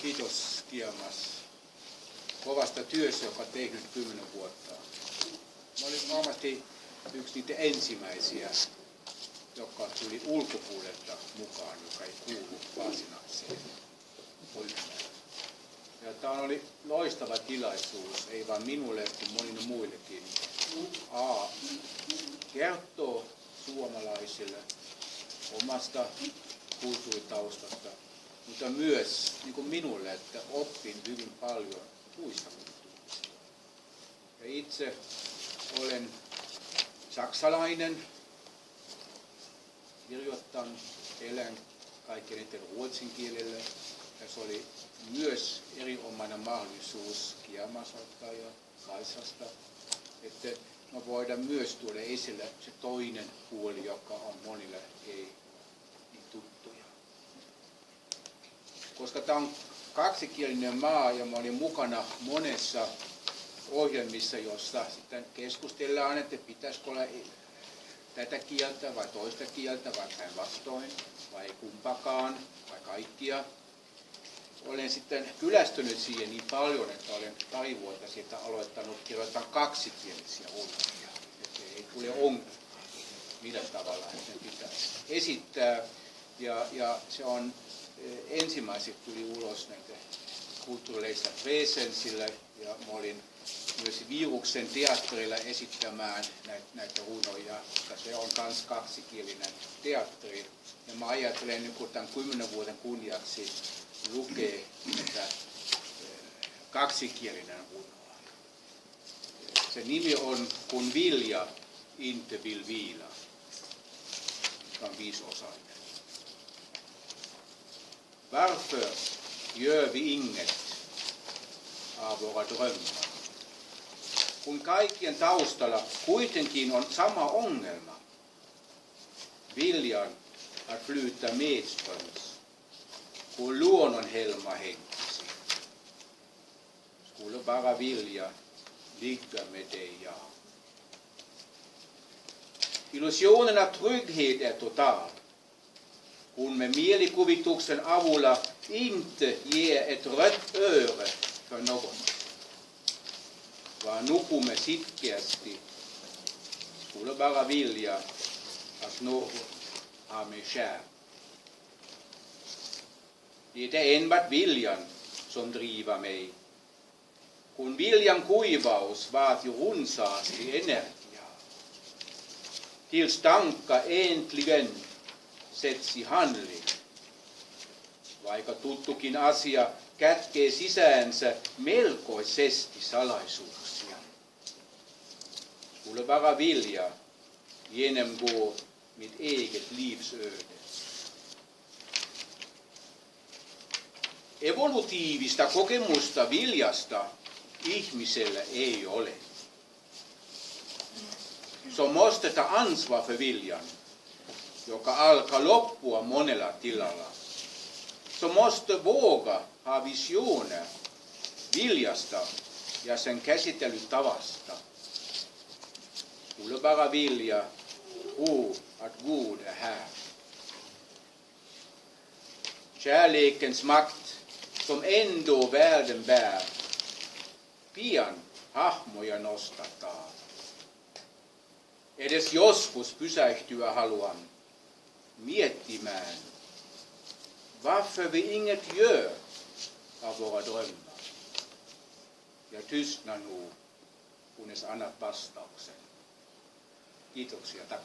Kiitos Kiamas kovasta työstä, joka teit nyt 10 vuotta. Mä olin varmasti yksi niitä ensimmäisiä, joka tuli ulkopuolelta mukaan, joka ei kuulu varsinaiseen ryhmään. Ja tämä oli loistava tilaisuus, ei vain minulle, kuin monille muillekin. Kertoo suomalaisille omasta kulttuuritaustasta, mutta myös niin kuin minulle, että opin hyvin paljon muista kulttuurista. Ja itse olen saksalainen, kirjoittanut, elän kaikkien niiden ruotsin kielellä. Ja se oli myös erinomainen mahdollisuus Kiamasta ja Kaisasta, että me voidaan myös tuoda esille se toinen puoli, joka on monille ei niin tuttuja. Koska tämä on kaksikielinen maa ja mä olin mukana monessa ohjelmissa, jossa sitten keskustellaan, että pitäisikö olla tätä kieltä vai toista kieltä vai päinvastoin vai kumpakaan vai kaikkia. Olen sitten kyllästynyt siihen niin paljon, että olen pari vuotta siitä aloittanut kirjoittaa kaksikielisiä ohjelmia. Että ei tule ongelma, millä tavalla sen pitäisi esittää. Ja se on ensimmäiseksi tuli ulos näitä kulttuurileista Presensille ja mä olin myös Viruksen teatterilla esittämään näitä runoja, koska se on myös kaksikielinen teatteri. Ja mä ajattelen nyt, kun tämän 10 vuoden kunniaksi lukee kaksikielinen runoa. Se nimi on Kun vilja inte vill vila. Se on 5-osainen. Varför gör vi inget av våra drömmar? Kun kaikkien taustalla kuitenkin on sama ongelma. Viljan att flyta medströms. Kun luonnon helma henkisi. Skulle bara vilja ligga med dig, ja. Illusionen av trygghet är total. Kun me mielikuvituksen avulla inte ger ett rött öre för något. Vaan nukumme sitkeästi. Skulle bara vilja att något har mig kär. Det är enbart viljan som driver mig. Kun viljan kuivaus vaatii runsaasti energiaa. Tills tankar äntligen sätts i handling. Vaikka tuttukin asia kätkee sisäänsä melkoisesti salaisuuksia. Skulle bara vilja genomgå mitt eget livsöde. Evolutiivista kokemusta viljasta ihmisellä ei ole. Så måste ta ansvar för viljan, joka alkaa loppua monella tilalla. Så måste våga ha visioner viljasta ja sen käsittelytavasta. Skulle bara vilja tro att Gud är här. Kärlekens makt som ändå världen bär, pian hahmoja nostataan. Edes joskus pysähtyä haluan miettimään, varför vi inget gör av våra drömmar. Ja tystnar nog, kunnes annat vastauksen. Kiitoksia, tack.